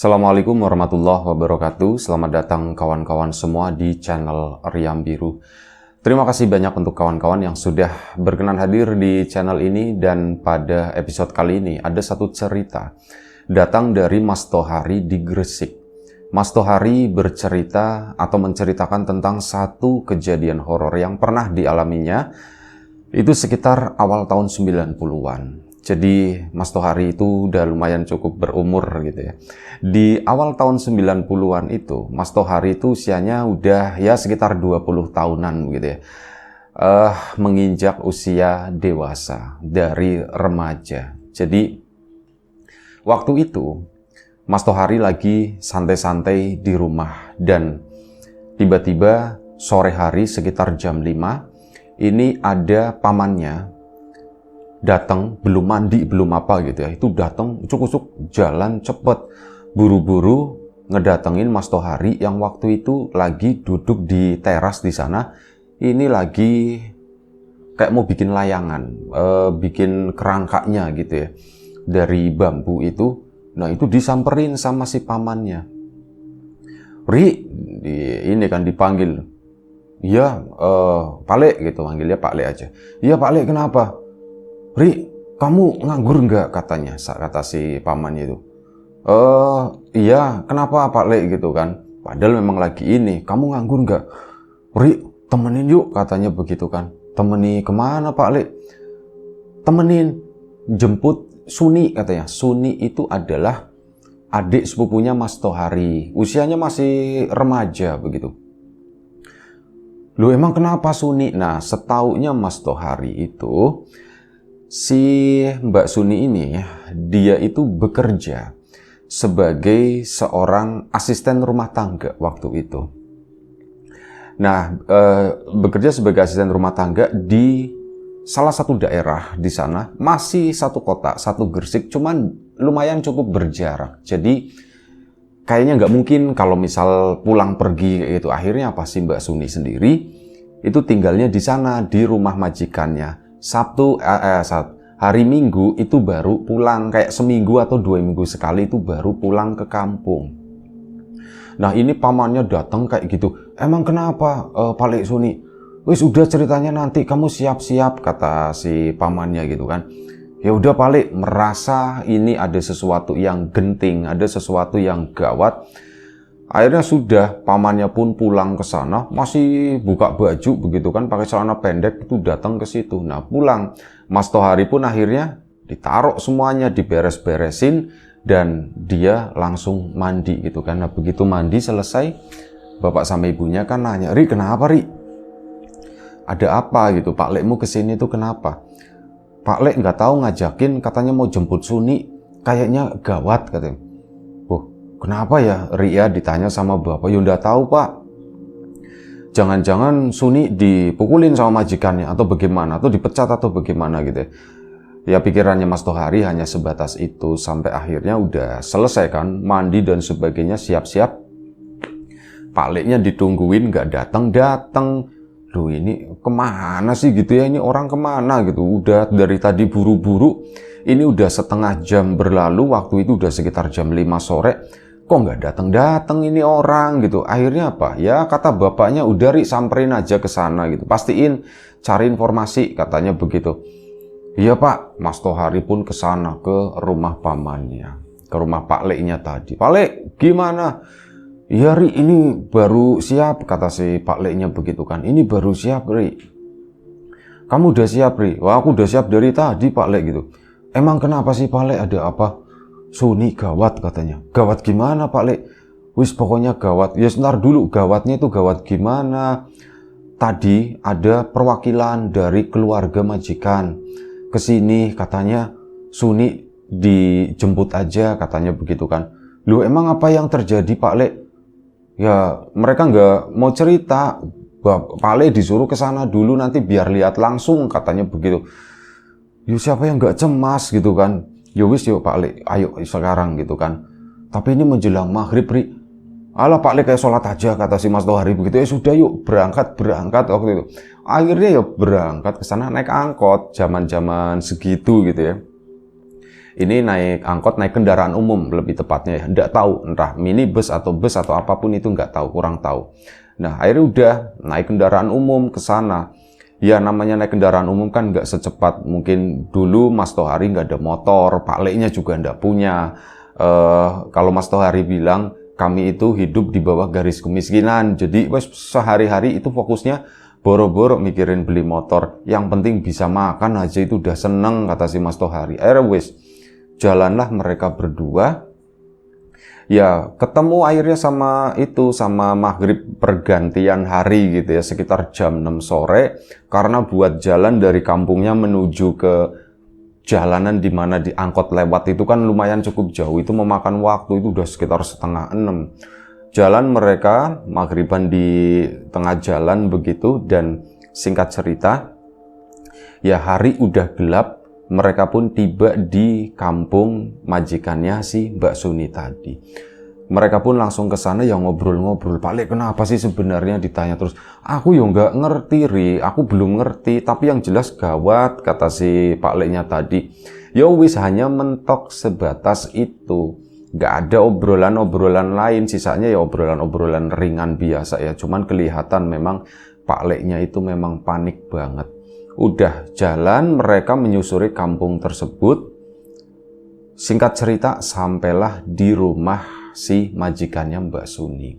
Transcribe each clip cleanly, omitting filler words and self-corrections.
Assalamualaikum warahmatullahi wabarakatuh. Selamat datang kawan-kawan semua di channel Riam Biru. Terima kasih banyak untuk kawan-kawan yang sudah berkenan hadir di channel ini. Dan pada episode kali ini ada satu cerita datang dari Mas Tohari di Gresik. Mas Tohari bercerita atau menceritakan tentang satu kejadian horor yang pernah dialaminya. Itu sekitar awal tahun 90-an. Jadi Mas Tohari itu udah lumayan cukup berumur gitu ya. Di awal tahun 90-an itu, Mas Tohari itu usianya udah ya sekitar 20 tahunan gitu ya. Menginjak usia dewasa dari remaja. Jadi waktu itu Mas Tohari lagi santai-santai di rumah dan tiba-tiba sore hari sekitar jam 5 ini ada pamannya datang, belum mandi, belum apa gitu ya. Itu datang, ucuk-ucuk, jalan cepet, buru-buru ngedatengin Mas Tohari yang waktu itu lagi duduk di teras di sana. Ini lagi kayak mau bikin layangan, bikin kerangkanya gitu ya, dari bambu itu. Nah itu disamperin sama si pamannya. Ri, ini kan dipanggil. Iya, Pak Lek gitu, manggilnya Pak Lek aja. Iya Pak Lek, kenapa? Ri, kamu nganggur nggak katanya, kata si pamannya itu. Iya, kenapa Pak Le gitu kan. Padahal memang lagi ini, kamu nganggur nggak? Ri, temenin yuk katanya begitu kan. Temeni kemana Pak Le? Temenin, jemput Suni katanya. Suni itu adalah adik sepupunya Mas Tohari. Usianya masih remaja begitu. Loh emang kenapa Suni? Nah setaunya Mas Tohari itu, si Mbak Suni ini, dia itu bekerja sebagai seorang asisten rumah tangga waktu itu. Nah, bekerja sebagai asisten rumah tangga di salah satu daerah di sana, masih satu kota, satu Gresik, cuman lumayan cukup berjarak. Jadi, kayaknya nggak mungkin kalau misal pulang pergi kayak gitu. Akhirnya apa sih Mbak Suni sendiri, itu tinggalnya di sana, di rumah majikannya. Hari Minggu itu baru pulang, kayak seminggu atau 2 minggu sekali itu baru pulang ke kampung. Nah ini pamannya datang kayak gitu. Emang kenapa Pak Lek Suni? Wis udah ceritanya nanti kamu siap-siap kata si pamannya gitu kan. Ya udah Pak Lek, merasa ini ada sesuatu yang genting, ada sesuatu yang gawat. Akhirnya sudah, pamannya pun pulang ke sana, masih buka baju begitu kan, pakai celana pendek itu datang ke situ. Nah pulang, Mas Tohari pun akhirnya ditaruh semuanya, diberes-beresin, dan dia langsung mandi gitu kan. Nah begitu mandi selesai, bapak sama ibunya kan nanya, Ri kenapa Ri? Ada apa gitu, Pak Lekmu kesini tuh kenapa? Pak Lek nggak tahu ngajakin, katanya mau jemput Suni, kayaknya gawat katanya. Kenapa ya Ria ditanya sama bapak? Ya udah tahu Pak. Jangan-jangan Suni dipukulin sama majikannya atau bagaimana? Atau dipecat atau bagaimana gitu ya. Ya pikirannya Mas Tohari hanya sebatas itu. Sampai akhirnya udah selesai kan. Mandi dan sebagainya siap-siap. Pak Leknya ditungguin gak datang-datang. Loh ini kemana sih gitu ya. Ini orang kemana gitu. Udah dari tadi buru-buru. Ini udah setengah jam berlalu. Waktu itu udah sekitar jam 5 sore. Kok nggak datang-datang ini orang gitu. Akhirnya apa? Ya kata bapaknya udah Ri samperin aja ke sana gitu. Pastiin cari informasi katanya begitu. Iya Pak, Mas Tohari pun ke sana ke rumah pamannya, ke rumah Pak Leknya tadi. Pak Lek, gimana? Iya Ri, ini baru siap kata si Pak Leknya begitu kan. Ini baru siap Ri. Kamu udah siap Ri? Wah aku udah siap dari tadi Pak Lek gitu. Emang kenapa sih Pak Lek, ada apa? Suni gawat katanya. Gawat gimana Pak Lek? Wis pokoknya gawat. Ya sebentar dulu, gawatnya itu gawat gimana? Tadi ada perwakilan dari keluarga majikan kesini, katanya Suni dijemput aja katanya begitu kan. Loh emang apa yang terjadi Pak Lek? Ya mereka nggak mau cerita. Pak Lek disuruh ke sana dulu nanti biar lihat langsung katanya begitu. Yo siapa yang nggak cemas gitu kan? Yo wis yuk Pak Lek, ayo sekarang gitu kan. Tapi ini menjelang maghrib Ri. Alah Pak Lek kayak sholat aja kata si Mas Tohari begitu. Ya sudah yuk berangkat waktu itu. Akhirnya ya berangkat ke sana naik angkot zaman-zaman segitu gitu ya. ini naik angkot, naik kendaraan umum lebih tepatnya ya. Nggak tahu, entah minibus atau bus atau apapun itu nggak tahu, kurang tahu. Nah, akhirnya udah naik kendaraan umum ke sana. Ya namanya naik kendaraan umum kan nggak secepat mungkin dulu Mas Tohari nggak ada motor, Pak Leknya juga nggak punya. Kalau Mas Tohari bilang kami itu hidup di bawah garis kemiskinan, jadi wes sehari-hari itu fokusnya boro-boro mikirin beli motor. Yang penting bisa makan aja itu udah seneng, kata si Mas Tohari. Akhirnya wes jalanlah mereka berdua. Ya, ketemu akhirnya sama maghrib pergantian hari gitu ya, sekitar jam 6 sore, karena buat jalan dari kampungnya menuju ke jalanan di mana di angkot lewat itu kan lumayan cukup jauh, itu memakan waktu itu udah sekitar setengah 6. Jalan mereka maghriban di tengah jalan begitu, dan singkat cerita, ya hari udah gelap. Mereka pun tiba di kampung majikannya si Mbak Suni tadi. Mereka pun langsung ke sana ya ngobrol-ngobrol. Pak Lek kenapa sih sebenarnya, ditanya terus. Aku ya nggak ngerti Ri, aku belum ngerti. Tapi yang jelas gawat, kata si Pak Leknya tadi. Ya wis hanya mentok sebatas itu. Nggak ada obrolan-obrolan lain. Sisanya ya obrolan-obrolan ringan biasa ya. Cuman kelihatan memang Pak Leknya itu memang panik banget. Udah jalan, mereka menyusuri kampung tersebut. Singkat cerita, sampailah di rumah si majikannya Mbak Suni.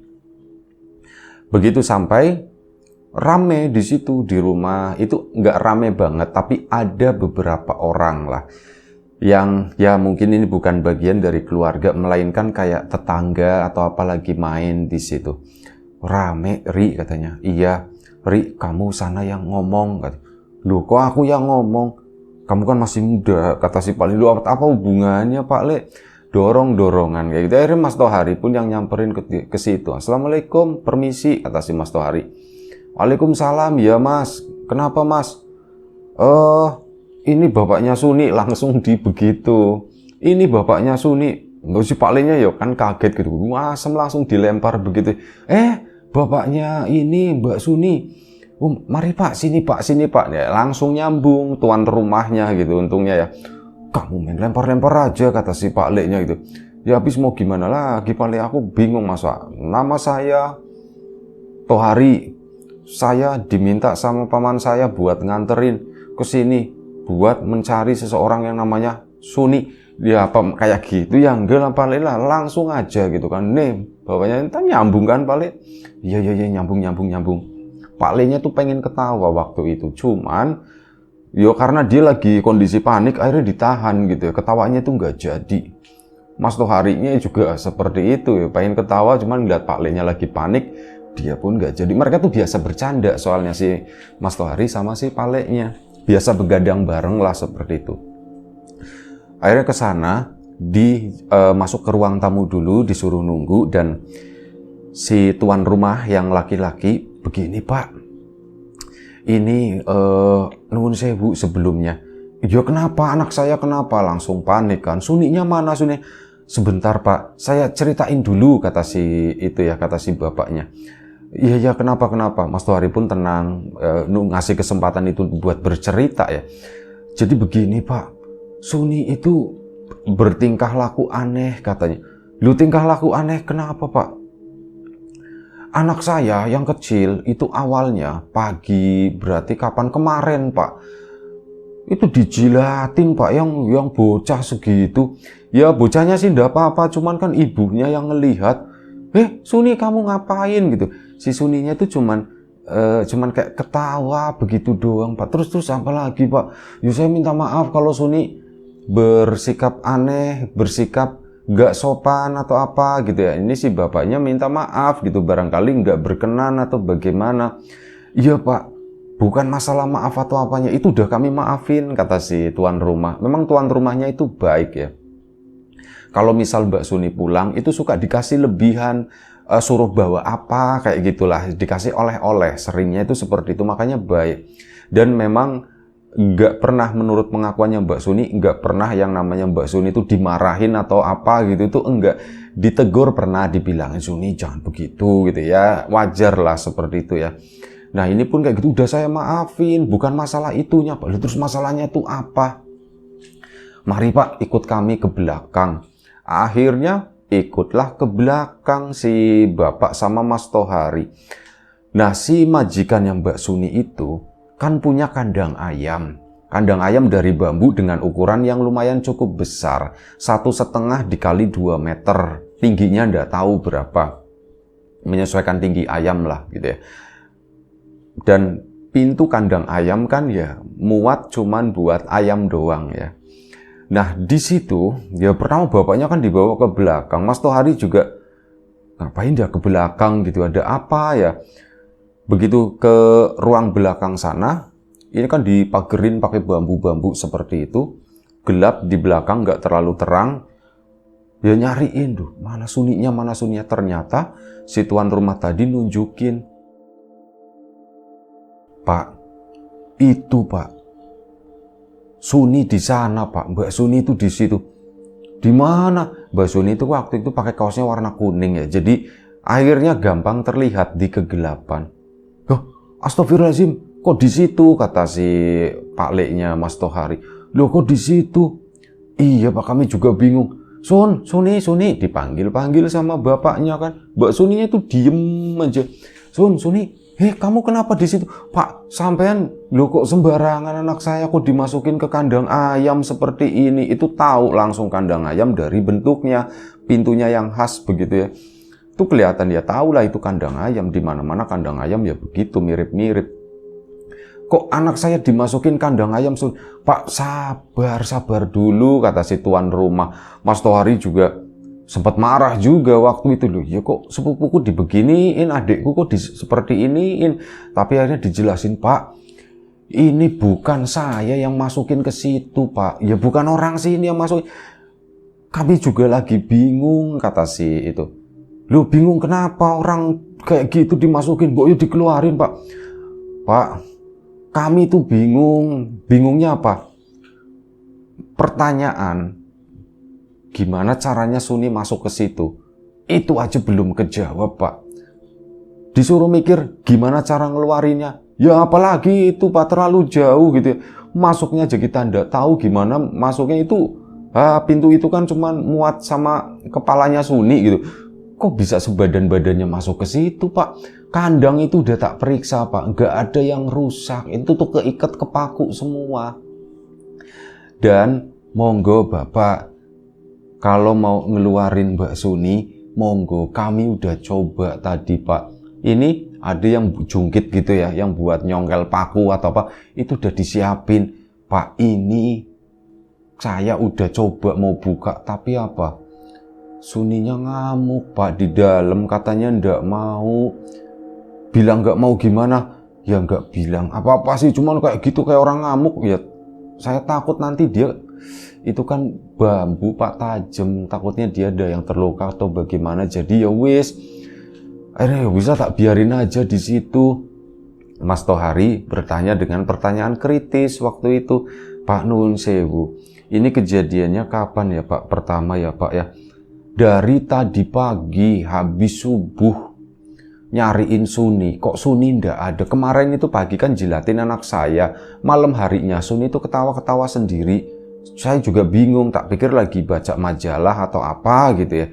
Begitu sampai, rame di situ di rumah. Itu nggak rame banget, tapi ada beberapa orang lah. Yang ya mungkin ini bukan bagian dari keluarga, melainkan kayak tetangga atau apalagi main di situ. Rame, Ri, katanya. Iya, Ri, kamu sana yang ngomong, katanya. Loh, kok aku yang ngomong? Kamu kan masih muda, kata si Pak Lek. Loh, apa hubungannya Pak Lek? Dorong-dorongan kayak gitu. Akhirnya Mas Tohari pun yang nyamperin ke situ. Assalamualaikum, permisi, kata si Mas Tohari. Waalaikumsalam, ya Mas. Kenapa Mas? Ini bapaknya Suni, langsung begitu. Ini bapaknya Suni. Nggak si Pak Leknya ya kan kaget gitu. Asem langsung dilempar begitu. Bapaknya ini Mbak Suni. Mari Pak, sini Pak. Ya, langsung nyambung tuan rumahnya gitu untungnya ya. Kamu main lempar-lempar aja, kata si Pak Leknya gitu. Ya habis mau gimana lagi Pak Lek, aku bingung masa. Nama saya Tohari. Saya diminta sama paman saya buat nganterin ke sini buat mencari seseorang yang namanya Suni. Ya apa kayak gitu ya, enggak lah Pak Lek lah, langsung aja gitu kan. Nih, bapaknya entah nyambung kan Pak Lek. Iya nyambung. Pak Leknya tuh pengen ketawa waktu itu, cuman yo karena dia lagi kondisi panik akhirnya ditahan gitu ya, ketawanya tuh nggak jadi. Mas Toharinya juga seperti itu ya, pengen ketawa cuman ngeliat Pak Leknya lagi panik, dia pun nggak jadi. Mereka tuh biasa bercanda soalnya si Mas Tohari sama si Pak Leknya, biasa begadang bareng lah seperti itu. Akhirnya ke sana, masuk ke ruang tamu dulu, disuruh nunggu, dan si tuan rumah yang laki-laki, begini Pak, ini nuwun sewu sebelumnya. Ya kenapa, anak saya kenapa? Langsung panik kan. Suninya mana Suni? Sebentar Pak, saya ceritain dulu, kata si bapaknya. Iya kenapa? Mas Tohari pun tenang, ngasih kesempatan itu buat bercerita ya. Jadi begini Pak, Suni itu bertingkah laku aneh katanya. Lu tingkah laku aneh kenapa Pak? Anak saya yang kecil itu awalnya pagi, berarti kapan kemarin Pak, itu dijilatin Pak, yang bocah segitu. Ya bocahnya sih enggak apa-apa, cuman kan ibunya yang ngelihat, Suni kamu ngapain gitu. Si Suninya itu cuman kayak ketawa begitu doang Pak. Terus apa lagi Pak? Ya saya minta maaf kalau Suni bersikap aneh, bersikap nggak sopan atau apa gitu ya. Ini si bapaknya minta maaf gitu, barangkali nggak berkenan atau bagaimana. Iya Pak, bukan masalah maaf atau apanya, itu udah kami maafin, kata si tuan rumah. Memang tuan rumahnya itu baik ya. Kalau misal Mbak Suni pulang itu suka dikasih lebihan, suruh bawa apa kayak gitulah, dikasih oleh-oleh, seringnya itu seperti itu, makanya baik. Dan memang nggak pernah, menurut pengakuannya Mbak Suni, nggak pernah yang namanya Mbak Suni itu dimarahin atau apa gitu, itu enggak. Ditegur pernah, dibilangin Suni jangan begitu gitu ya, wajar lah seperti itu ya. Nah ini pun kayak gitu, udah saya maafin, bukan masalah itunya Pak. Terus masalahnya itu apa? Mari Pak, ikut kami ke belakang. Akhirnya ikutlah ke belakang si Bapak sama Mas Tohari. Nah, si majikannya Mbak Suni itu kan punya kandang ayam. Kandang ayam dari bambu dengan ukuran yang lumayan cukup besar. 1,5 dikali 2 meter. Tingginya nggak tahu berapa. Menyesuaikan tinggi ayam lah gitu ya. Dan pintu kandang ayam kan ya muat cuman buat ayam doang ya. Nah, di situ ya pertama bapaknya kan dibawa ke belakang. Mas Tohari juga ngapain dia ke belakang gitu, ada apa ya? Begitu ke ruang belakang sana, ini kan dipagerin pakai bambu-bambu seperti itu. Gelap di belakang, nggak terlalu terang. Ya nyariin tuh, mana Suninya. Ternyata si tuan rumah tadi nunjukin. Pak, itu Pak. Suni di sana Pak, Mbak Suni itu di situ. Di mana? Mbak Suni itu waktu itu pakai kaosnya warna kuning ya. Jadi akhirnya gampang terlihat di kegelapan. Loh, astagfirullahaladzim, kok di situ? Kata si Pak Leknya Mas Tohari. Loh, kok di situ? Iya Pak, kami juga bingung. Suni, dipanggil-panggil sama bapaknya kan. Mbak Suninya itu diem aja. Suni. Kamu kenapa di situ? Pak, sampean lo kok sembarangan, anak saya kok dimasukin ke kandang ayam seperti ini. Itu tahu langsung kandang ayam dari bentuknya, pintunya yang khas begitu ya. Itu kelihatan dia tahu lah itu kandang ayam. Di mana-mana kandang ayam ya begitu mirip-mirip. Kok anak saya dimasukin kandang ayam? Pak, sabar dulu, kata si tuan rumah. Mas Tohari juga sempat marah juga waktu itu loh. Ya kok sepupuku dibeginiin, adikku kok seperti iniin. Tapi akhirnya dijelasin, Pak, ini bukan saya yang masukin ke situ Pak. Ya bukan orang sini yang masukin. Kami juga lagi bingung, kata si itu. Loh, bingung kenapa orang kayak gitu dimasukin? Yuk dikeluarin Pak. Pak, kami tuh bingung. Bingungnya apa? Pertanyaan, gimana caranya Suni masuk ke situ? Itu aja belum kejawab Pak. Disuruh mikir gimana cara ngeluarinnya. Ya apalagi itu Pak, terlalu jauh gitu ya. Masuknya aja kita ndak tahu gimana masuknya itu. Pintu itu kan cuma muat sama kepalanya Suni gitu. Kok bisa sebadan-badannya masuk ke situ Pak? Kandang itu udah tak periksa Pak, nggak ada yang rusak. Itu tuh keikat ke paku semua. Dan monggo Bapak, kalau mau ngeluarin Mbak Suni, monggo, kami udah coba tadi Pak. Ini ada yang jungkit gitu ya, yang buat nyongkel paku atau apa, itu udah disiapin. Pak, ini saya udah coba mau buka, tapi apa? Suninya ngamuk Pak di dalam, katanya ndak mau. Bilang nggak mau gimana? Ya nggak bilang apa-apa sih, cuman kayak gitu, kayak orang ngamuk. Ya saya takut nanti dia, itu kan bambu Pak, tajam, takutnya dia ada yang terluka atau bagaimana. Jadi ya wis, akhirnya ya bisa tak biarin aja di situ. Mas Tohari bertanya dengan pertanyaan kritis waktu itu. Pak Nuwun Sewu, ini kejadiannya kapan ya Pak? Pertama ya Pak ya, dari tadi pagi habis subuh nyariin Suni, kok Suni ndak ada. Kemarin itu pagi kan jilatin anak saya, malam harinya Suni itu ketawa-ketawa sendiri. Saya juga bingung, tak pikir lagi baca majalah atau apa gitu ya.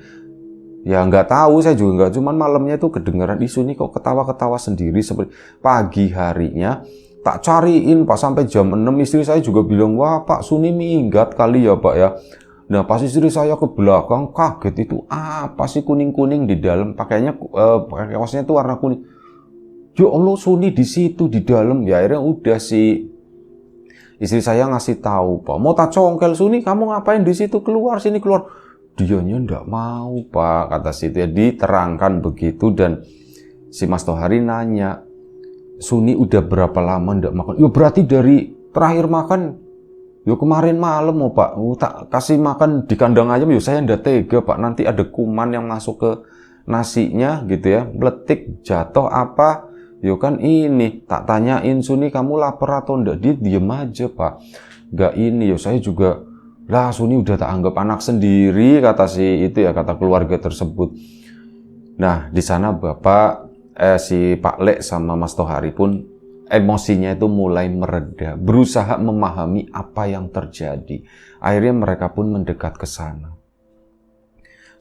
Ya nggak tahu, saya juga nggak, cuman malamnya tuh kedengaran Suni kok ketawa-ketawa sendiri. Seperti pagi harinya tak cariin Pak sampai jam 6, istri saya juga bilang, wah Pak Suni minggat kali ya Pak ya. Nah pas istri saya ke belakang kaget, itu apa sih kuning-kuning di dalam, pakainya kaosnya tuh warna kuning. Ya Allah, Suni di situ di dalam. Ya akhirnya udah si istri saya ngasih tahu, Pak, mau tak congkel Suni, kamu ngapain di situ, keluar sini keluar. Dianya ndak mau Pak, kata si itu. Diterangkan begitu dan si Mas Tohari nanya, Suni udah berapa lama ndak makan? Ya berarti dari terakhir makan yo kemarin malam oh Pak, tak kasih makan di kandang ayam, yo saya ndak tega Pak, nanti ada kuman yang masuk ke nasinya gitu ya, meletik jatuh apa, yo kan ini, tak tanyain Suni kamu lapar atau ndak, dia diem aja Pak, nggak ini, yo saya juga, lah Suni udah tak anggap anak sendiri, kata si itu ya, kata keluarga tersebut. Nah di sana Bapak, si Pak Lek sama Mas Tohari pun emosinya itu mulai mereda, berusaha memahami apa yang terjadi. Akhirnya mereka pun mendekat ke sana.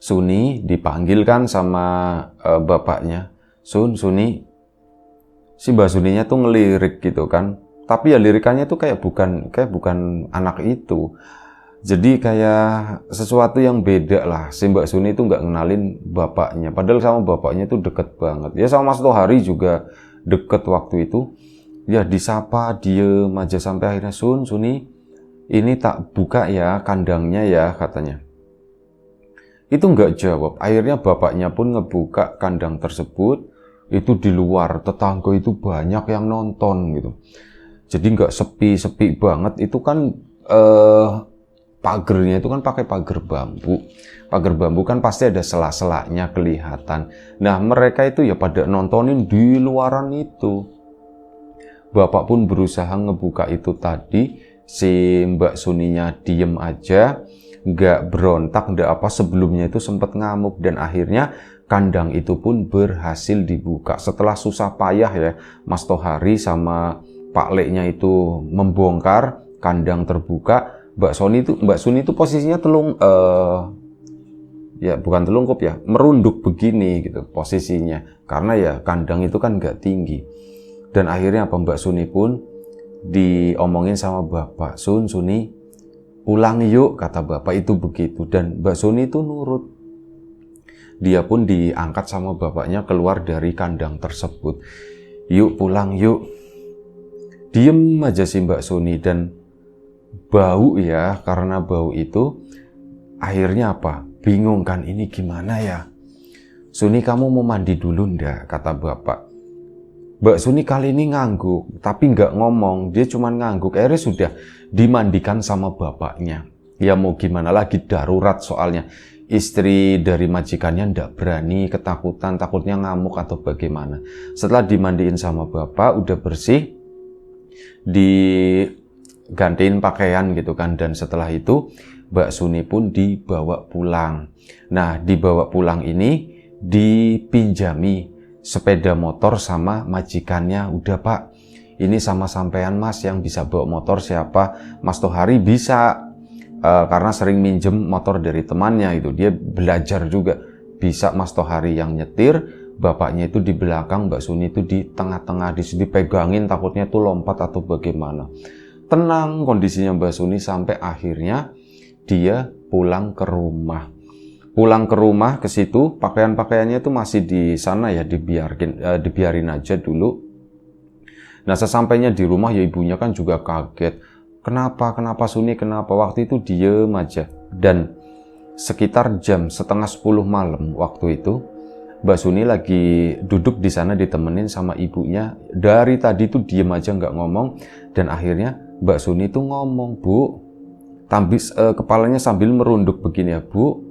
Suni dipanggilkan sama bapaknya. Suni, si Mbak Suninya tuh ngelirik gitu kan. Tapi ya lirikannya tuh kayak bukan anak itu. Jadi kayak sesuatu yang beda lah. Si Mbak Suni itu nggak ngenalin bapaknya. Padahal sama bapaknya itu deket banget. Ya sama Mas Tohari juga deket waktu itu. Ya disapa, diem aja sampai akhirnya Suni, ini tak buka ya kandangnya ya katanya. Itu nggak jawab. Akhirnya bapaknya pun ngebuka kandang tersebut. Itu di luar, tetangga itu banyak yang nonton gitu. Jadi nggak sepi banget. Itu kan pagernya itu kan pakai pagar bambu. Pagar bambu kan pasti ada sela-selanya kelihatan. Nah mereka itu ya pada nontonin di luaran itu. Bapak pun berusaha ngebuka itu tadi. Si Mbak Suninya diem aja, nggak berontak, nggak apa. Sebelumnya itu sempat ngamuk dan akhirnya kandang itu pun berhasil dibuka. Setelah susah payah ya, Mas Tohari sama Pak Leknya itu membongkar, kandang terbuka. Mbak Suni itu posisinya ya bukan telungkup ya, merunduk begini gitu posisinya. Karena ya kandang itu kan nggak tinggi. Dan akhirnya apa, Mbak Suni pun diomongin sama bapak, Suni pulang yuk, kata bapak itu begitu. Dan Mbak Suni itu nurut. Dia pun diangkat sama bapaknya keluar dari kandang tersebut. Yuk pulang yuk. Diem aja si Mbak Suni dan bau ya, karena bau itu akhirnya apa? Bingung kan, ini gimana ya? Suni kamu mau mandi dulu ndak? Kata bapak. Mbak Suni kali ini ngangguk, tapi nggak ngomong, dia cuma ngangguk. Akhirnya sudah dimandikan sama bapaknya. Ya mau gimana lagi, darurat soalnya. Istri dari majikannya ndak berani, ketakutan, takutnya ngamuk atau bagaimana. Setelah dimandiin sama bapak, udah bersih, digantiin pakaian gitu kan. Dan setelah itu Mbak Suni pun dibawa pulang. Nah dibawa pulang ini dipinjami sepeda motor sama majikannya. Udah Pak, ini sama sampean Mas, yang bisa bawa motor siapa? Mas Tohari bisa, karena sering minjem motor dari temannya itu. Dia belajar juga, bisa Mas Tohari yang nyetir, bapaknya itu di belakang, Mbak Suni itu di tengah-tengah, dipegangin takutnya tuh lompat atau bagaimana. Tenang kondisinya Mbak Suni sampai akhirnya dia pulang ke rumah. Pulang ke rumah ke situ, pakaian-pakaiannya itu masih di sana ya, dibiarin aja dulu. Nah sesampainya di rumah ya ibunya kan juga kaget. Kenapa Suni, kenapa? Waktu itu diem aja. Dan sekitar jam 9:30 malam waktu itu, Mbak Suni lagi duduk di sana ditemenin sama ibunya. Dari tadi tuh diem aja nggak ngomong. Dan akhirnya Mbak Suni tuh ngomong, Bu, kepalanya sambil merunduk begini ya, Bu.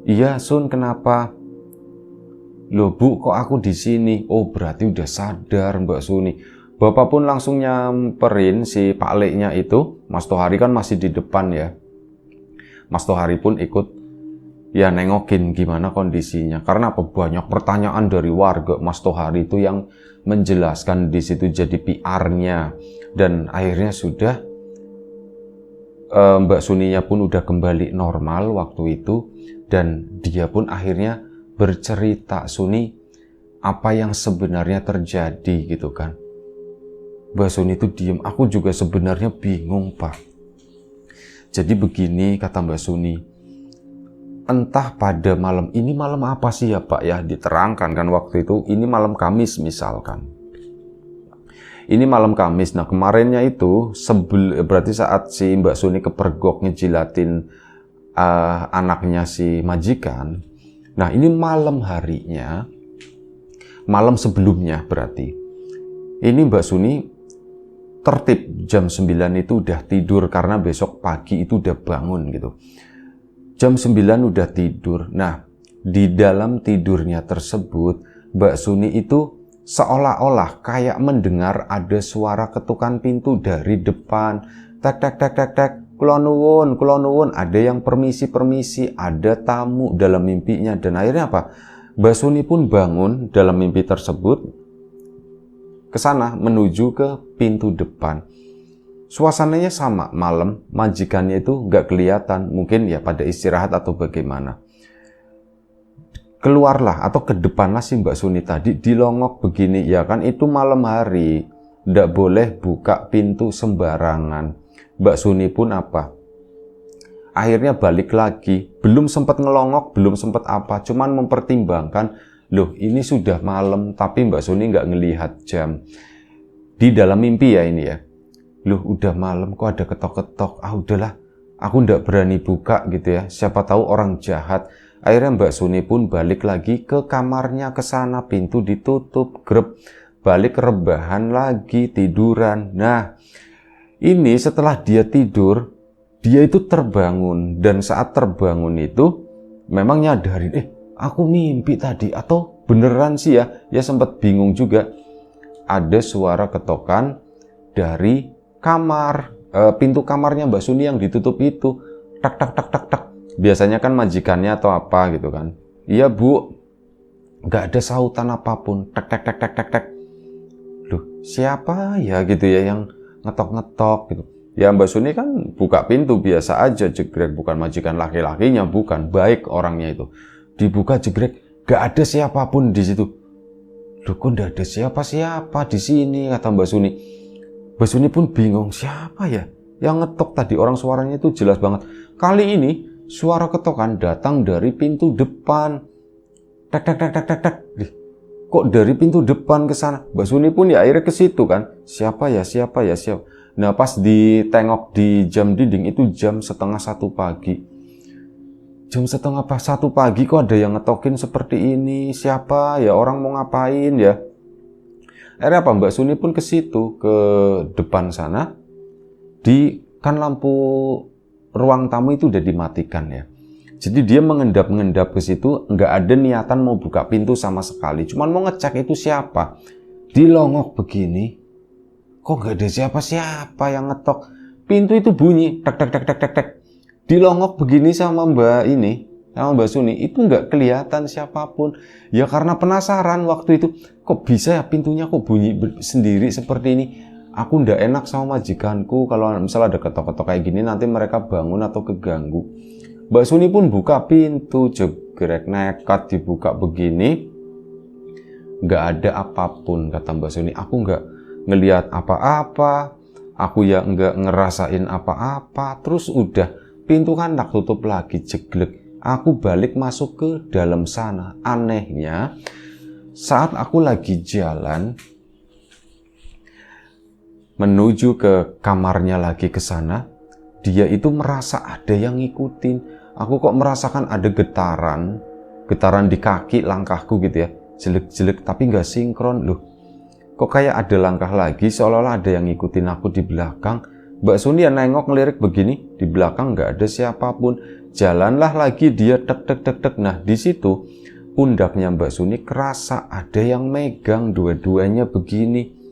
Iya Sun, kenapa? Loh Bu, kok aku di sini? Oh berarti udah sadar Mbak Suni. Bapak pun langsung nyamperin si Pak Leknya itu. Mas Tohari kan masih di depan ya. Mas Tohari pun ikut ya nengokin gimana kondisinya. Karena apa? Banyak pertanyaan dari warga. Mas Tohari itu yang menjelaskan di situ jadi PR-nya. Dan akhirnya sudah Mbak Suninya pun udah kembali normal waktu itu. Dan dia pun akhirnya bercerita, Suni, apa yang sebenarnya terjadi gitu kan. Mbak Suni itu diem, aku juga sebenarnya bingung Pak. Jadi begini kata Mbak Suni, entah pada malam ini, malam apa sih ya Pak ya, diterangkan kan waktu itu, ini malam Kamis misalkan. Ini malam Kamis, nah kemarinnya itu, berarti saat si Mbak Suni kepergok ngejilatin anaknya si majikan. Nah ini malam harinya, malam sebelumnya berarti. Ini Mbak Suni tertib jam 9 itu udah tidur karena besok pagi itu udah bangun gitu. Jam 9 udah tidur. Nah di dalam tidurnya tersebut Mbak Suni itu seolah-olah kayak mendengar ada suara ketukan pintu dari depan. Tek tek tek tek tek. Kula nuwun, ada yang permisi, ada tamu dalam mimpinya. Dan akhirnya apa? Mbak Suni pun bangun dalam mimpi tersebut. ke sana menuju ke pintu depan. Suasananya sama, malam, majikannya itu nggak kelihatan, mungkin ya pada istirahat atau bagaimana. Keluarlah atau ke depanlah si Mbak Suni tadi, dilongok begini, ya kan itu malam hari, nggak boleh buka pintu sembarangan. Mbak Suni pun apa? Akhirnya balik lagi, belum sempat ngelongok, belum sempat apa, cuman mempertimbangkan, loh ini sudah malam, tapi Mbak Suni nggak ngelihat jam. Di dalam mimpi ya ini ya, loh udah malam kok ada ketok-ketok, udahlah, aku nggak berani buka gitu ya, siapa tahu orang jahat. Akhirnya Mbak Suni pun balik lagi ke kamarnya, ke sana, pintu ditutup, grep, balik rebahan lagi, tiduran. Nah, ini setelah dia tidur, dia itu terbangun, dan saat terbangun itu memang nyadarin, aku mimpi tadi atau beneran sih ya? Ya sempat bingung juga. Ada suara ketokan dari kamar, pintu kamarnya Mbak Suni yang ditutup itu, tak tak tak tak tak. Biasanya kan majikannya atau apa gitu kan. Iya bu, nggak ada sautan apapun, tek tek tek tek tek tek. Loh siapa ya gitu ya yang ngetok-ngetok gitu. Ya Mbak Suni kan buka pintu biasa aja, jegrek, bukan majikan laki-lakinya, bukan, baik orangnya itu. Dibuka jegrek, nggak ada siapapun di situ. Loh kok nggak ada siapa-siapa di sini, kata Mbak Suni. Mbak Suni pun bingung, siapa ya yang ngetok tadi, orang suaranya itu jelas banget. Kali ini suara ketokan datang dari pintu depan. Tek tek tek tek tek tek. Kok dari pintu depan ke sana? Mbak Suni pun ya akhirnya ke situ kan. Siapa ya? Nah pas ditengok di jam dinding itu jam 12:30 pagi. Jam 12:30 pagi kok ada yang ngetokin seperti ini? Siapa ya? Orang mau ngapain ya? Akhirnya apa? Mbak Suni pun ke situ, ke depan sana. Kan lampu ruang tamu itu udah dimatikan ya. Jadi dia mengendap-ngendap ke situ, nggak ada niatan mau buka pintu sama sekali. Cuman mau ngecek itu siapa. Dilongok begini, kok nggak ada siapa-siapa yang ngetok. Pintu itu bunyi, tek tek tek tek tek tek. Dilongok begini sama Mbak Suni, itu nggak kelihatan siapapun. Ya karena penasaran waktu itu, kok bisa ya pintunya kok bunyi sendiri seperti ini. Aku ndak enak sama majikanku kalau misalnya ada ketok-ketok kayak gini nanti mereka bangun atau keganggu. Mbak Suni pun buka pintu, jegrek, nekat dibuka begini. Nggak ada apapun, kata Mbak Suni. Aku nggak ngelihat apa-apa, aku ya nggak ngerasain apa-apa. Terus udah, pintu kan tak tutup lagi, jeglek. Aku balik masuk ke dalam sana. Anehnya, saat aku lagi jalan menuju ke kamarnya lagi ke sana, dia itu merasa ada yang ngikutin. Aku kok merasakan ada getaran di kaki langkahku gitu ya, jelek-jelek tapi nggak sinkron. Loh, kok kayak ada langkah lagi, seolah-olah ada yang ngikutin aku di belakang. Mbak Suni ya nengok ngelirik begini, di belakang nggak ada siapapun. Jalanlah lagi dia tek tek tek tek. Nah di situ pundaknya Mbak Suni kerasa ada yang megang, dua-duanya begini.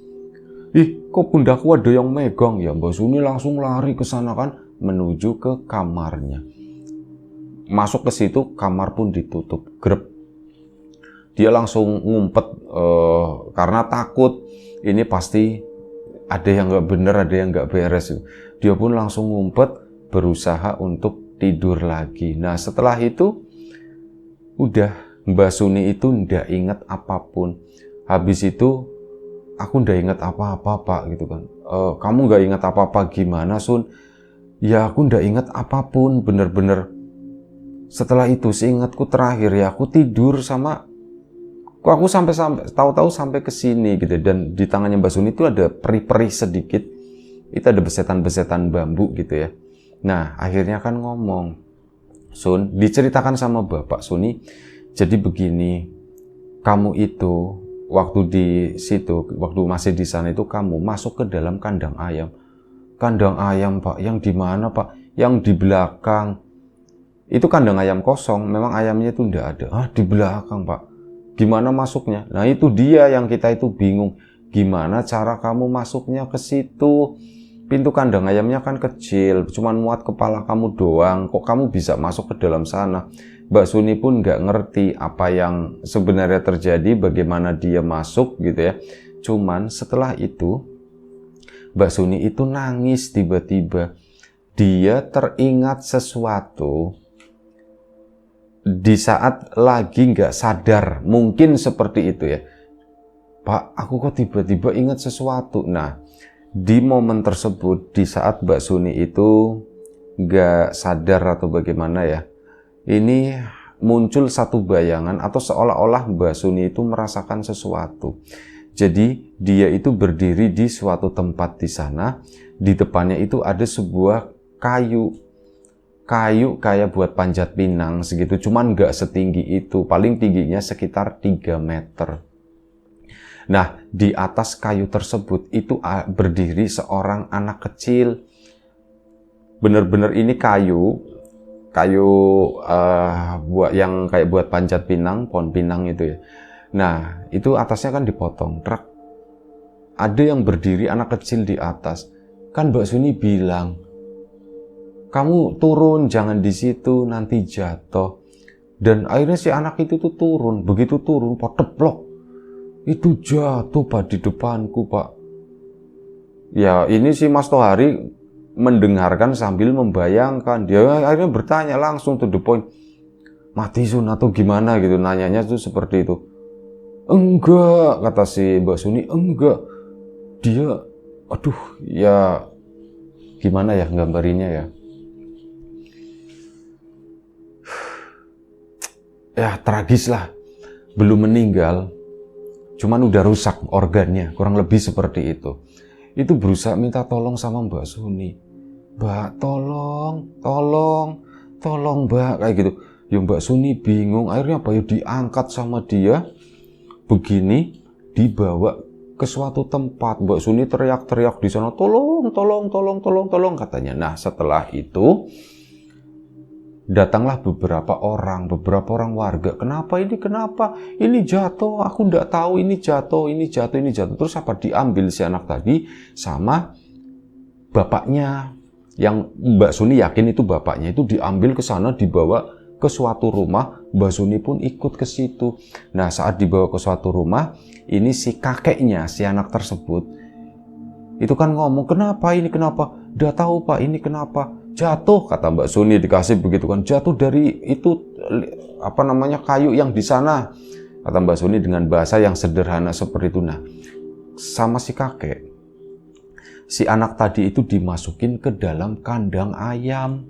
Kok pundakku ada yang megang ya? Mbak Suni langsung lari ke sana kan, menuju ke kamarnya. Masuk ke situ, kamar pun ditutup, grep. Dia langsung ngumpet karena takut ini pasti ada yang nggak bener, ada yang nggak beres. Dia pun langsung ngumpet, berusaha untuk tidur lagi. Nah setelah itu udah, Mbak Suni itu nggak inget apapun. Habis itu aku nggak inget apa-apa Pak gitu kan. Kamu nggak inget apa-apa gimana Sun? Ya aku nggak inget apapun, bener-bener. Setelah itu seingatku terakhir ya aku tidur sama, kok aku sampai tahu-tahu sampai ke sini gitu. Dan di tangannya Mbak Suni itu ada peri-peri sedikit, itu ada besetan-besetan bambu gitu ya. Nah akhirnya kan ngomong, Sun, diceritakan sama Bapak Suni, jadi begini, kamu itu waktu di situ, waktu masih di sana itu kamu masuk ke dalam kandang ayam. Kandang ayam Pak, yang di mana Pak? Yang di belakang. Itu kandang ayam kosong, memang ayamnya itu enggak ada. Di belakang Pak. Gimana masuknya? Nah itu dia yang kita itu bingung. Gimana cara kamu masuknya ke situ? Pintu kandang ayamnya kan kecil, cuman muat kepala kamu doang. Kok kamu bisa masuk ke dalam sana? Mbak Suni pun nggak ngerti apa yang sebenarnya terjadi, bagaimana dia masuk gitu ya. Cuman setelah itu Mbak Suni itu nangis tiba-tiba. Dia teringat sesuatu di saat lagi nggak sadar. Mungkin seperti itu ya. Pak, aku kok tiba-tiba ingat sesuatu. Nah, di momen tersebut, di saat Mbak Suni itu nggak sadar atau bagaimana ya, ini muncul satu bayangan atau seolah-olah Mbak Suni itu merasakan sesuatu. Jadi dia itu berdiri di suatu tempat di sana, di depannya itu ada sebuah kayu kayak buat panjat pinang segitu, cuman nggak setinggi itu, paling tingginya sekitar 3 meter. Nah, di atas kayu tersebut itu berdiri seorang anak kecil. Bener-bener ini kayu buat yang kayak buat panjat pinang, pohon pinang itu ya. Nah, itu atasnya kan dipotong truk. Ada yang berdiri anak kecil di atas. Kan Mbak Suni bilang, kamu turun, jangan di situ, nanti jatuh. Dan akhirnya si anak itu tuh turun. Begitu turun, teplok. Itu jatuh Pak di depanku Pak. Ya ini si Mas Tohari mendengarkan sambil membayangkan. Dia akhirnya bertanya langsung to the point. Mati Sun atau gimana gitu. Nanyanya tuh seperti itu. Enggak, kata si Mbak Suni, enggak. Dia, aduh ya gimana ya gambarinnya ya. Ya tragis lah. Belum meninggal, cuman udah rusak organnya, kurang lebih seperti itu. Itu berusaha minta tolong sama Mbak Suni. Mbak, tolong Mbak, kayak gitu. Ya Mbak Suni bingung, akhirnya apa ya diangkat sama dia, begini, dibawa ke suatu tempat. Mbak Suni teriak-teriak di sana, tolong katanya. Nah setelah itu datanglah beberapa orang warga. Kenapa ini jatuh, aku nggak tahu, ini jatuh. Terus apa, diambil si anak tadi sama bapaknya, yang Mbak Suni yakin itu bapaknya, itu diambil ke sana, dibawa ke suatu rumah. Mbak Suni pun ikut ke situ. Nah saat dibawa ke suatu rumah, ini si kakeknya si anak tersebut itu kan ngomong, kenapa? Nggak tahu Pak, ini kenapa? Jatuh, kata Mbak Suni, dikasih begitu kan, jatuh dari itu kayu yang di sana, kata Mbak Suni dengan bahasa yang sederhana seperti itu. Nah sama si kakek, si anak tadi itu dimasukin ke dalam kandang ayam.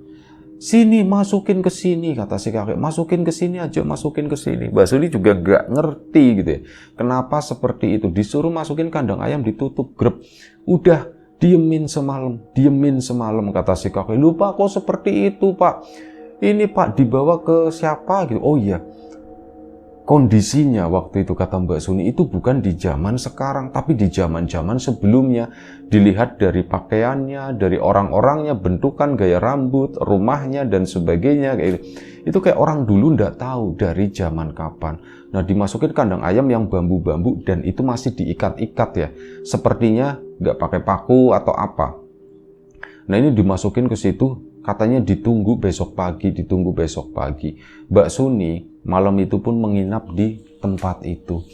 Sini, masukin ke sini, kata si kakek. Masukin ke sini aja, masukin ke sini. Mbak Suni juga gak ngerti gitu ya. Kenapa seperti itu? Disuruh masukin kandang ayam, ditutup grep. Udah, diemin semalam, kata si kakek. Lupa kok seperti itu Pak. Ini Pak dibawa ke siapa gitu. Oh iya, kondisinya waktu itu, kata Mbak Suni, itu bukan di zaman sekarang, tapi di zaman-zaman sebelumnya. Dilihat dari pakaiannya, dari orang-orangnya, bentukan, gaya rambut, rumahnya, dan sebagainya. Itu kayak orang dulu ndak tahu dari zaman kapan. Nah dimasukin kandang ayam yang bambu-bambu, dan itu masih diikat-ikat ya. Sepertinya nggak pakai paku atau apa. Nah ini dimasukin ke situ, katanya ditunggu besok pagi. Mbak Suni malam itu pun menginap di tempat itu.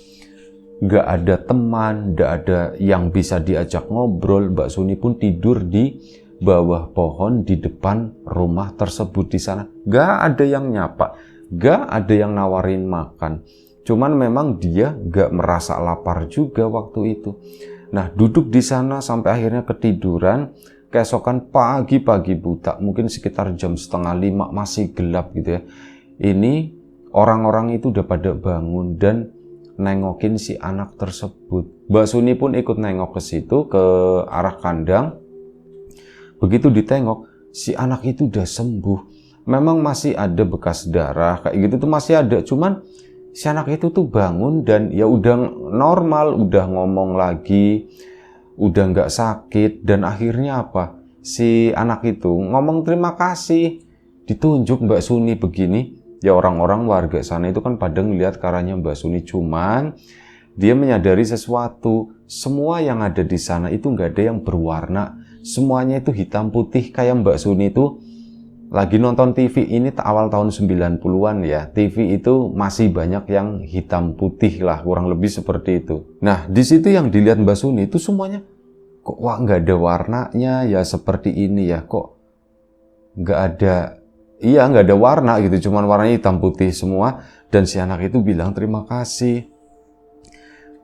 Nggak ada teman, nggak ada yang bisa diajak ngobrol. Mbak Suni pun tidur di bawah pohon di depan rumah tersebut di sana. Nggak ada yang nyapa, nggak ada yang nawarin makan. Cuman memang dia nggak merasa lapar juga waktu itu. Nah duduk di sana sampai akhirnya ketiduran. Keesokan pagi buta, mungkin sekitar jam 4:30, masih gelap gitu ya. Ini orang-orang itu udah pada bangun dan nengokin si anak tersebut. Mbak Suni pun ikut nengok ke situ, ke arah kandang. Begitu ditengok, si anak itu udah sembuh. Memang masih ada bekas darah kayak gitu tuh masih ada, cuman si anak itu tuh bangun dan ya udah normal, udah ngomong lagi, udah nggak sakit. Dan akhirnya apa? Si anak itu ngomong terima kasih, ditunjuk Mbak Suni begini. Ya orang-orang warga sana itu kan pada ngeliat karanya Mbak Suni, cuman dia menyadari sesuatu. Semua yang ada di sana itu nggak ada yang berwarna, semuanya itu hitam putih. Kayak Mbak Suni itu lagi nonton TV, ini awal tahun 90-an ya, TV itu masih banyak yang hitam putih lah, kurang lebih seperti itu. Nah, di situ yang dilihat Mbak Suni itu semuanya, kok wah nggak ada warnanya ya seperti ini ya, kok nggak ada, iya nggak ada warna gitu, cuman warnanya hitam putih semua. Dan si anak itu bilang terima kasih.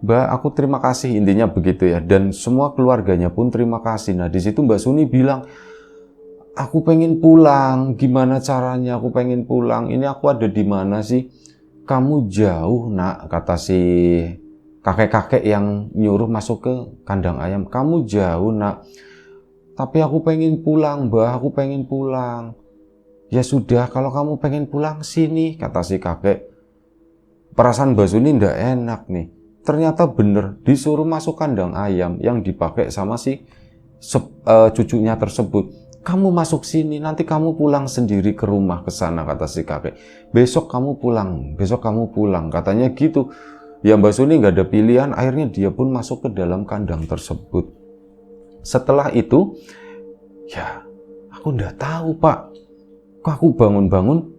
Mbak, aku terima kasih, intinya begitu ya. Dan semua keluarganya pun terima kasih. Nah, di situ Mbak Suni bilang, aku pengen pulang, gimana caranya aku pengen pulang, ini aku ada di mana sih? Kamu jauh nak, kata si kakek-kakek yang nyuruh masuk ke kandang ayam. Kamu jauh nak, tapi aku pengen pulang Mbah, aku pengen pulang. Ya sudah, kalau kamu pengen pulang sini, kata si kakek. Perasaan Mbak Suni ndak enak nih. Ternyata bener, disuruh masuk kandang ayam yang dipakai sama si cucunya tersebut. Kamu masuk sini, nanti kamu pulang sendiri ke rumah ke sana, kata si kakek. Besok kamu pulang, katanya gitu. Ya Mbak Suni nggak ada pilihan, akhirnya dia pun masuk ke dalam kandang tersebut. Setelah itu, ya aku nggak tahu Pak, kok aku bangun-bangun,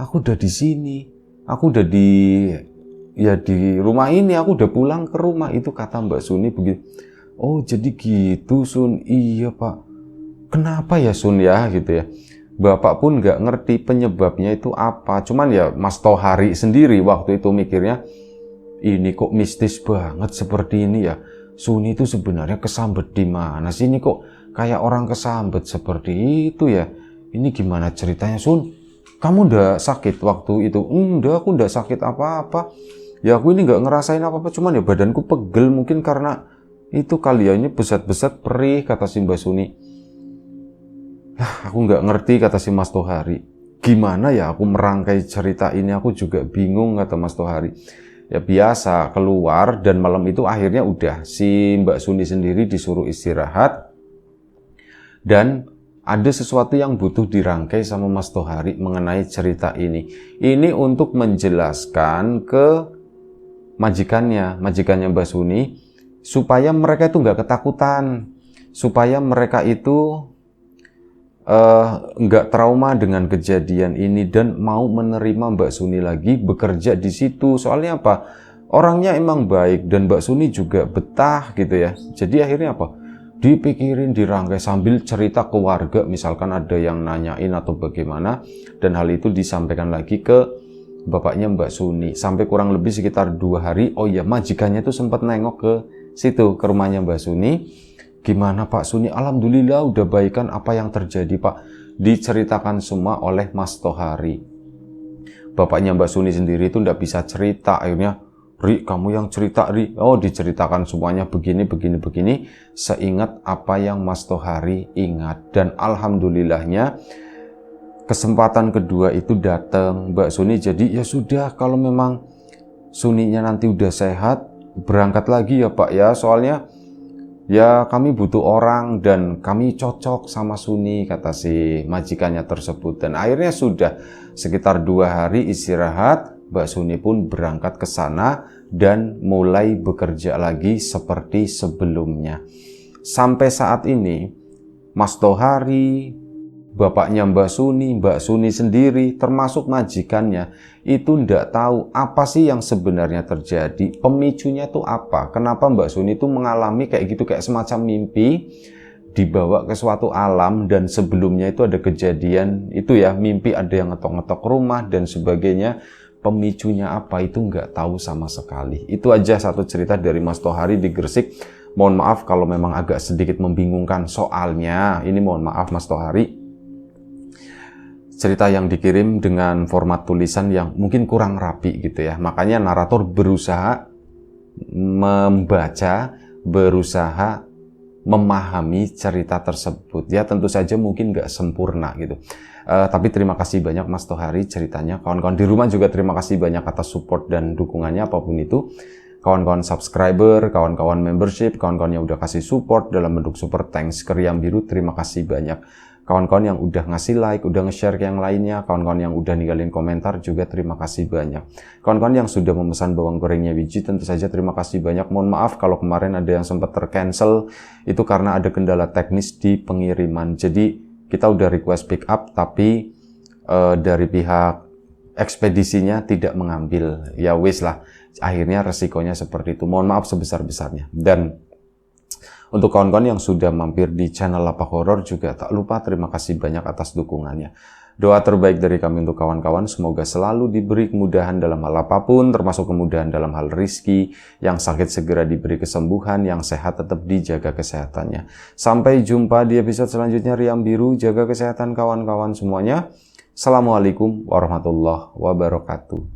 aku udah di sini, aku udah di rumah ini, aku udah pulang ke rumah, itu kata Mbak Suni begitu. Oh jadi gitu Sun, iya Pak. Kenapa ya Sun ya gitu ya. Bapak pun nggak ngerti penyebabnya itu apa. Cuman ya Mas Tohari sendiri waktu itu mikirnya, ini kok mistis banget seperti ini ya. Sun itu sebenarnya kesambet di mana sih, ini kok kayak orang kesambet seperti itu ya. Ini gimana ceritanya Sun? Kamu udah sakit waktu itu? Enggak, aku udah sakit apa-apa. Ya aku ini nggak ngerasain apa-apa. Cuman ya badanku pegel, mungkin karena itu kali ya, ini besat-besat perih, kata si Mbak Suni. Lah, aku nggak ngerti, kata si Mas Tohari. Gimana ya aku merangkai cerita ini, aku juga bingung, kata Mas Tohari. Ya biasa, keluar dan malam itu akhirnya udah si Mbak Suni sendiri disuruh istirahat. Dan ada sesuatu yang butuh dirangkai sama Mas Tohari mengenai cerita ini. Ini untuk menjelaskan ke majikannya Mbak Suni, supaya mereka itu nggak ketakutan, supaya mereka itu nggak trauma dengan kejadian ini dan mau menerima Mbak Suni lagi bekerja di situ. Soalnya apa? Orangnya emang baik dan Mbak Suni juga betah gitu ya. Jadi akhirnya apa? Dipikirin, dirangkai sambil cerita ke warga, misalkan ada yang nanyain atau bagaimana, dan hal itu disampaikan lagi ke bapaknya Mbak Suni. Sampai kurang lebih sekitar 2 hari, oh ya majikannya itu sempat nengok ke situ, ke rumahnya Mbak Suni. Gimana Pak Suni? Alhamdulillah udah baikan, apa yang terjadi Pak? Diceritakan semua oleh Mas Tohari. Bapaknya Mbak Suni sendiri itu nggak bisa cerita, akhirnya, Ri, kamu yang cerita Ri. Oh, diceritakan semuanya begini, seingat apa yang Mas Tohari ingat. Dan alhamdulillahnya kesempatan kedua itu datang Mbak Suni. Jadi ya sudah, kalau memang Suninya nanti udah sehat, berangkat lagi ya Pak ya, soalnya ya kami butuh orang dan kami cocok sama Suni, kata si majikannya tersebut. Dan akhirnya sudah sekitar 2 hari istirahat, Mbak Suni pun berangkat ke sana dan mulai bekerja lagi seperti sebelumnya. Sampai saat ini Mas Tohari, bapaknya Mbak Suni sendiri, termasuk majikannya, itu ndak tahu apa sih yang sebenarnya terjadi, pemicunya itu apa, kenapa Mbak Suni itu mengalami kayak gitu, kayak semacam mimpi, dibawa ke suatu alam, dan sebelumnya itu ada kejadian, itu ya, mimpi ada yang ngetok-ngetok rumah, dan sebagainya. Pemicunya apa itu nggak tahu sama sekali. Itu aja satu cerita dari Mas Tohari di Gresik. Mohon maaf kalau memang agak sedikit membingungkan soalnya, ini mohon maaf Mas Tohari, cerita yang dikirim dengan format tulisan yang mungkin kurang rapi gitu ya. Makanya narator berusaha membaca, berusaha memahami cerita tersebut. Ya tentu saja mungkin nggak sempurna gitu. Tapi terima kasih banyak Mas Tohari ceritanya. Kawan-kawan di rumah juga terima kasih banyak atas support dan dukungannya apapun itu. Kawan-kawan subscriber, kawan-kawan membership, kawan-kawan yang udah kasih support dalam bentuk super thanks ke Riam Biru, terima kasih banyak. Kawan-kawan yang udah ngasih like, udah nge-share ke yang lainnya, kawan-kawan yang udah ninggalin komentar juga terima kasih banyak. Kawan-kawan yang sudah memesan bawang gorengnya Wiji tentu saja terima kasih banyak. Mohon maaf kalau kemarin ada yang sempat tercancel, itu karena ada kendala teknis di pengiriman. Jadi kita udah request pick up tapi dari pihak ekspedisinya tidak mengambil. Ya wis lah, akhirnya resikonya seperti itu. Mohon maaf sebesar-besarnya. Dan untuk kawan-kawan yang sudah mampir di channel Lapak Horor juga tak lupa terima kasih banyak atas dukungannya. Doa terbaik dari kami untuk kawan-kawan, semoga selalu diberi kemudahan dalam hal apapun, termasuk kemudahan dalam hal rizki, yang sakit segera diberi kesembuhan, yang sehat tetap dijaga kesehatannya. Sampai jumpa di episode selanjutnya Riam Biru, jaga kesehatan kawan-kawan semuanya. Assalamualaikum warahmatullahi wabarakatuh.